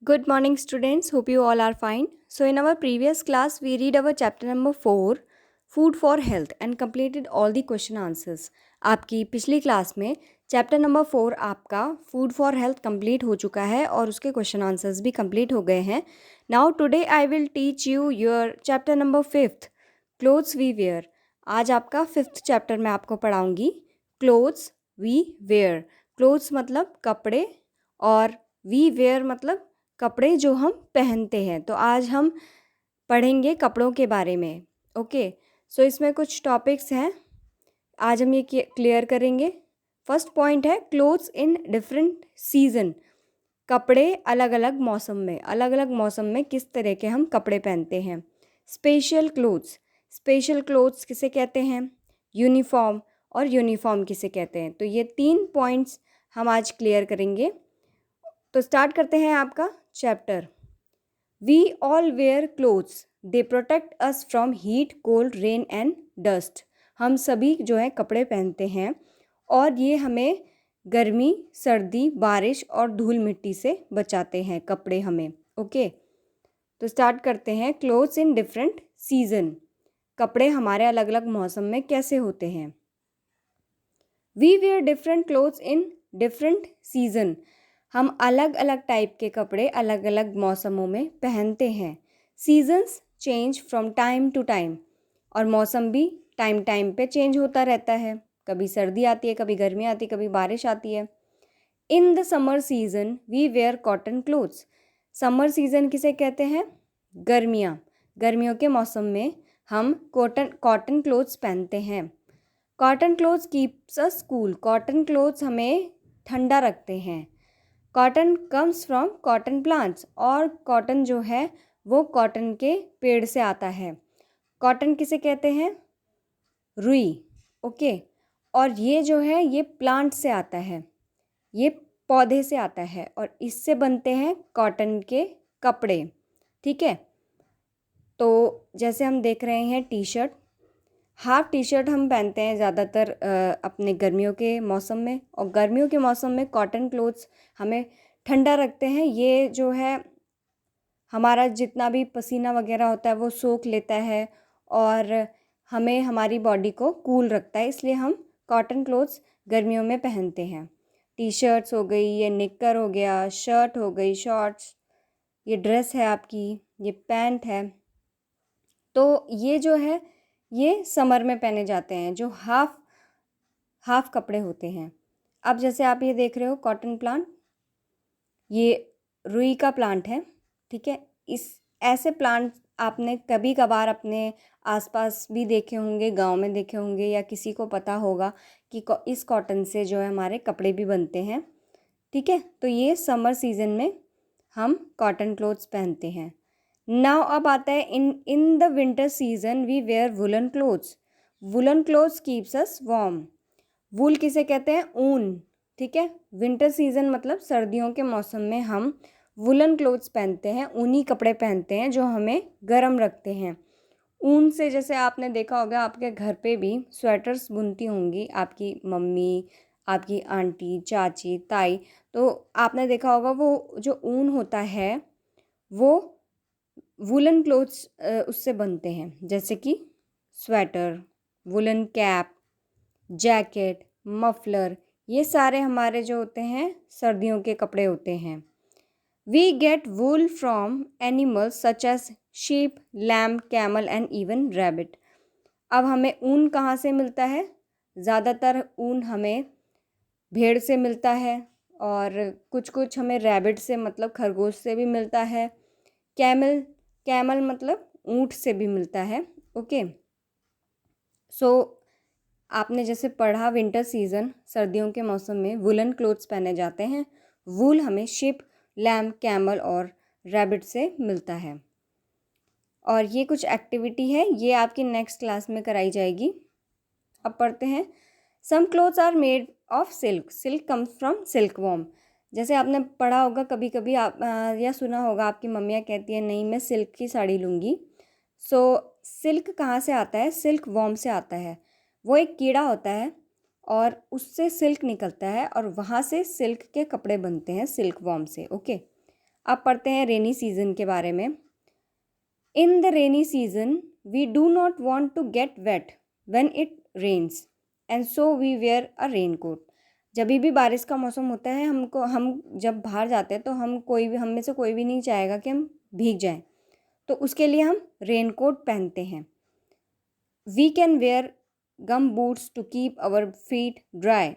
Good morning, students. Hope you all are fine. So, in our previous class, we read our chapter number 4, Food for Health, and completed all the question answers. आपकी पिछली class में chapter number 4 आपका food for health complete हो चुका है और उसके question answers भी कंप्लीट हो गए हैं. Now today I will teach you your chapter number 5, clothes we wear. आज आपका 5th चैप्टर मैं आपको पढ़ाऊँगी क्लोथ्स वी वेयर. क्लोथ्स मतलब कपड़े और वी वेयर मतलब कपड़े जो हम पहनते हैं. तो आज हम पढ़ेंगे कपड़ों के बारे में. ओके, सो इसमें कुछ टॉपिक्स हैं, आज हम ये क्लियर करेंगे. फर्स्ट पॉइंट है क्लोथ्स इन डिफरेंट सीजन. कपड़े अलग अलग मौसम में किस तरह के हम कपड़े पहनते हैं. स्पेशल क्लोथ्स किसे कहते हैं, यूनिफॉर्म और यूनिफॉर्म किसे कहते हैं. तो ये 3 पॉइंट्स हम आज क्लियर करेंगे. तो स्टार्ट करते हैं आपका chapter. We all wear clothes, they protect us from heat, cold, rain and dust. हम सभी जो है कपड़े पहनते हैं और ये हमें गर्मी, सर्दी, बारिश और धूल मिट्टी से बचाते हैं कपड़े हमें. ओके, तो स्टार्ट करते हैं. Clothes in different season. कपड़े हमारे अलग अलग मौसम में कैसे होते हैं. We wear different clothes in different season. हम अलग अलग टाइप के कपड़े अलग अलग मौसमों में पहनते हैं. Seasons change from time to time. और मौसम भी टाइम पे चेंज होता रहता है. कभी सर्दी आती है, कभी गर्मी आती है, कभी बारिश आती है. In the summer season we wear cotton clothes. Summer season किसे कहते हैं, गर्मियों के मौसम में हम कॉटन क्लोथ्स पहनते हैं. कॉटन क्लोथ्स कीप्स अस कूल. कॉटन क्लोथ्स हमें ठंडा रखते हैं. Cotton comes from cotton plants. और कॉटन जो है वो कॉटन के पेड़ से आता है. कॉटन किसे कहते हैं, रुई. ओके, और ये जो है ये प्लांट से आता है, ये पौधे से आता है और इससे बनते हैं कॉटन के कपड़े. ठीक है, तो जैसे हम देख रहे हैं T shirt, half T shirt हम पहनते हैं ज़्यादातर अपने गर्मियों के मौसम में. और गर्मियों के मौसम में कॉटन क्लोथ्स हमें ठंडा रखते हैं. ये जो है हमारा जितना भी पसीना वगैरह होता है वो सोख लेता है और हमें हमारी बॉडी को कूल रखता है. इसलिए हम कॉटन क्लोथ्स गर्मियों में पहनते हैं. टी शर्ट्स हो गई, ये निक्कर हो गया, शर्ट हो गई, शॉर्ट्स, ये ड्रेस है आपकी, ये पैंट है. तो ये जो है ये समर में पहने जाते हैं, जो हाफ कपड़े होते हैं. अब जैसे आप ये देख रहे हो कॉटन प्लांट, ये रुई का प्लांट है. ठीक है, इस ऐसे प्लांट आपने कभी कभार अपने आसपास भी देखे होंगे, गांव में देखे होंगे, या किसी को पता होगा कि इस कॉटन से जो है हमारे कपड़े भी बनते हैं. ठीक है, तो ये समर सीजन में हम कॉटन क्लोथ्स पहनते हैं. नाउ अब आता है in the winter season we wear woollen clothes. Woollen clothes keeps us warm. Wool किसे कहते हैं, ऊन. ठीक है, विंटर सीजन मतलब सर्दियों के मौसम में हम वुलन क्लोथ्स पहनते हैं, ऊनी कपड़े पहनते हैं जो हमें गर्म रखते हैं. ऊन से जैसे आपने देखा होगा आपके घर पे भी स्वेटर्स बुनती होंगी आपकी मम्मी, आपकी आंटी, चाची, ताई. तो आपने देखा होगा वो जो ऊन होता है वो वुलन क्लोथ्स उससे बनते हैं, जैसे कि sweater, woollen cap, jacket, muffler. ये सारे हमारे जो होते हैं सर्दियों के कपड़े होते हैं. We get wool from animals such as sheep, lamb, camel and even rabbit. अब हमें ऊन कहाँ से मिलता है, ज़्यादातर ऊन हमें भेड़ से मिलता है और कुछ हमें रैबिट से मतलब खरगोश से भी मिलता है. कैमल मतलब ऊँट से भी मिलता है. ओके, सो आपने जैसे पढ़ा विंटर सीजन, सर्दियों के मौसम में वुलन क्लोथ्स पहने जाते हैं. वूल हमें शिप, लैम्ब, कैमल और रैबिट से मिलता है. और ये कुछ एक्टिविटी है, ये आपकी नेक्स्ट क्लास में कराई जाएगी. अब पढ़ते हैं. Some clothes are made of silk. Silk comes from silk worm. जैसे आपने पढ़ा होगा कभी कभी आप या सुना होगा आपकी मम्मियाँ कहती हैं नहीं मैं सिल्क की साड़ी लूँगी. सो सिल्क कहाँ से आता है, सिल्क वॉर्म से आता है. वो एक कीड़ा होता है और उससे सिल्क निकलता है और वहाँ से सिल्क के कपड़े बनते हैं सिल्क वॉर्म से. ओके, अब पढ़ते हैं रेनी सीज़न के बारे में। In the rainy season we do not want to get wet when it rains and so we wear a raincoat. जब भी बारिश का मौसम होता है हम जब बाहर जाते हैं तो हम में से कोई भी नहीं चाहेगा कि हम भीग जाएं, तो उसके लिए हम रेन कोट पहनते हैं। We can wear gum boots to keep our feet dry.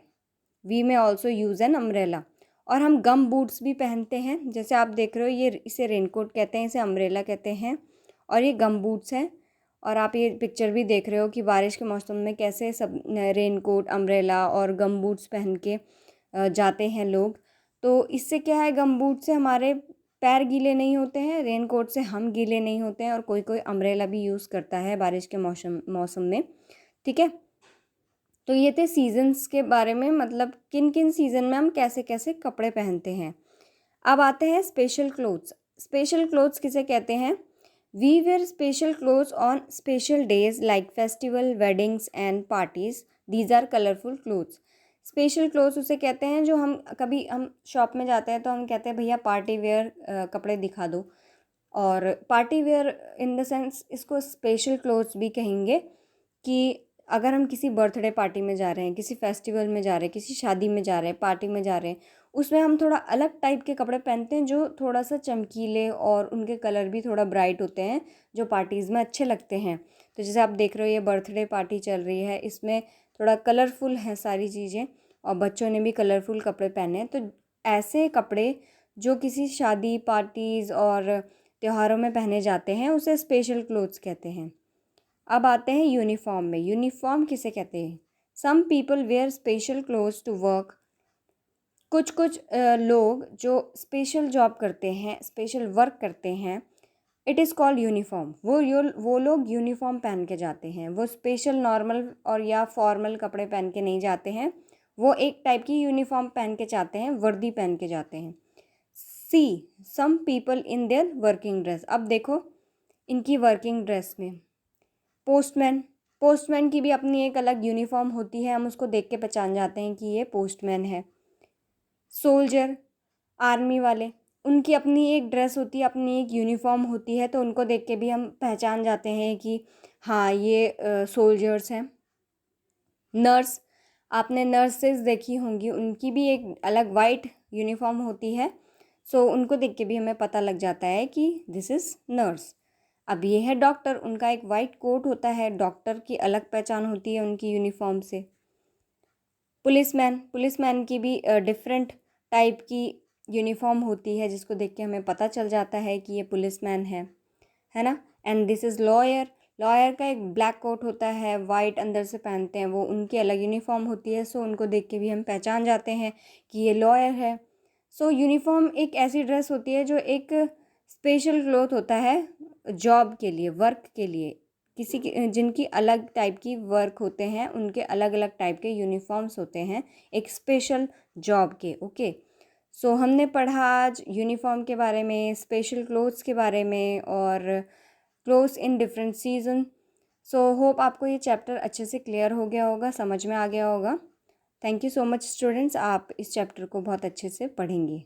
We may also use an umbrella. और हम गम बूट्स भी पहनते हैं, जैसे आप देख रहे हो ये इसे रेनकोट कहते हैं, इसे अम्ब्रेला कहते हैं, और ये गम बूट्स हैं। और आप ये पिक्चर भी देख रहे हो कि बारिश के मौसम में कैसे सब रेनकोट, अम्ब्रेला और गम बूट्स पहन के जाते हैं लोग। तो इससे क्या है, गम बूट से हमारे पैर गीले नहीं होते हैं, रेनकोट से हम गीले नहीं होते हैं, और कोई कोई अम्ब्रेला भी यूज़ करता है बारिश के मौसम में। ठीक है, तो ये थे सीजन्स के बारे में, मतलब किन किन सीज़न में हम कैसे कैसे कपड़े पहनते हैं। अब आते हैं स्पेशल क्लोथ्स। स्पेशल क्लोथ्स किसे कहते हैं? We wear special clothes on special days like festival, weddings and parties. These are colourful clothes. Special clothes उसे कहते हैं जो हम शॉप में जाते हैं तो हम कहते हैं भैया पार्टी वेयर कपड़े दिखा दो, और party wear in the sense इसको स्पेशल क्लोथ्स भी कहेंगे कि अगर हम किसी बर्थडे पार्टी में जा रहे हैं, किसी फेस्टिवल में जा रहे हैं, किसी शादी में जा रहे हैं, पार्टी में जा रहे हैं, उसमें हम थोड़ा अलग टाइप के कपड़े पहनते हैं जो थोड़ा सा चमकीले और उनके कलर भी थोड़ा ब्राइट होते हैं, जो पार्टीज़ में अच्छे लगते हैं। तो जैसे आप देख रहे हो ये बर्थडे पार्टी चल रही है, इसमें थोड़ा कलरफुल है सारी चीज़ें, और बच्चों ने भी कलरफुल कपड़े पहने हैं। तो ऐसे कपड़े जो किसी शादी, पार्टीज़ और त्योहारों में पहने जाते हैं उसे स्पेशल क्लोथ्स कहते हैं। अब आते हैं यूनिफॉर्म में। यूनिफॉर्म किसे कहते हैं? Some people wear special clothes to work. कुछ कुछ लोग जो स्पेशल जॉब करते हैं, स्पेशल वर्क करते हैं, इट इज़ कॉल्ड यूनिफॉर्म। वो लोग यूनिफॉर्म पहन के जाते हैं, वो स्पेशल नॉर्मल और या फॉर्मल कपड़े पहन के नहीं जाते हैं, वो एक टाइप की यूनिफॉर्म पहन के जाते हैं, वर्दी पहन के जाते हैं। See some people in their working dress. अब देखो इनकी वर्किंग ड्रेस में पोस्टमैन की भी अपनी एक अलग यूनिफॉर्म होती है, हम उसको देख के पहचान जाते हैं कि ये पोस्टमैन है। सोल्जर, आर्मी वाले, उनकी अपनी एक ड्रेस होती है, अपनी एक यूनिफॉर्म होती है, तो उनको देख के भी हम पहचान जाते हैं कि हाँ ये सोल्जर्स हैं। नर्स, आपने नर्सेज देखी होंगी, उनकी भी एक अलग वाइट यूनिफॉर्म होती है, सो उनको देख के भी हमें पता लग जाता है कि दिस इज़ नर्स। अब ये है डॉक्टर, उनका एक वाइट कोट होता है, डॉक्टर की अलग पहचान होती है उनकी यूनिफॉर्म से। पुलिसमैन की भी डिफरेंट टाइप की यूनिफॉर्म होती है, जिसको देख के हमें पता चल जाता है कि ये पुलिसमैन है ना। एंड दिस इज़ लॉयर का एक ब्लैक कोट होता है, वाइट अंदर से पहनते हैं, वो उनकी अलग यूनिफॉर्म होती है, सो उनको देख के भी हम पहचान जाते हैं कि ये लॉयर है। सो यूनिफॉर्म एक ऐसी ड्रेस होती है जो एक स्पेशल क्लॉथ होता है जॉब के लिए, वर्क के लिए, किसी की जिनकी अलग टाइप की वर्क होते हैं, उनके अलग अलग टाइप के यूनिफॉर्म्स होते हैं एक स्पेशल जॉब के। ओके, सो हमने पढ़ा आज यूनिफॉर्म के बारे में, स्पेशल क्लोथ्स के बारे में, और clothes in different season. So hope आपको ये चैप्टर अच्छे से क्लियर हो गया होगा, समझ में आ गया होगा। Thank you so much students, आप इस चैप्टर को बहुत अच्छे से पढ़ेंगे।